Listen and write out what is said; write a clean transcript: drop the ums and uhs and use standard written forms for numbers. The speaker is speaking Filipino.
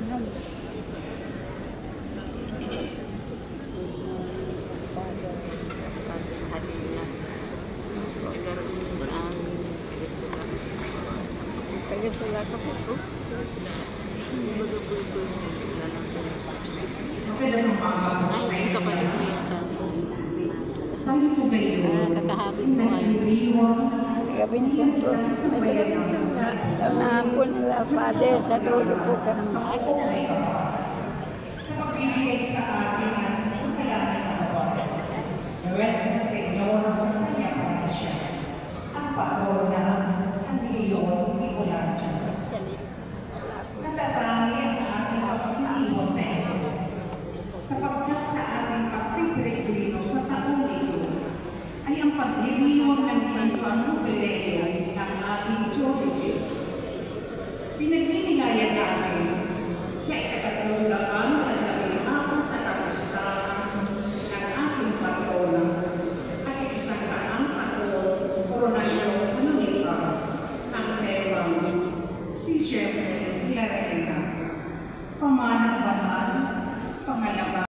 ano. Kaya sila ito po. Magandang umaga po sa inyo. Tayo po ngayon, nag-iiwan. Nag-abinsin po. Nag-abinsin na. Sa nahapon nila, Father, sa dulo po kami. Sa pagbibigay sa atin ng pagkalaman ng Lord. The rest of the Senyor ng kanyang pansya. Ang patrona ng iyon iulan dyan. Natatangi ang ating pag-iiwan na ito. Sapagkat sa ating pagpipregrino sa taong ito ay ang pagdiriwang ng ginitwang nukleo ng ating Diocese. Pinagninilayan natin sa ikatatundaan at labing-apat na kapistahan ng ating patrona at isang taang taon koronasyon kanonikal ang temang si Jeffrey Larena, pamanang banal, pangalawa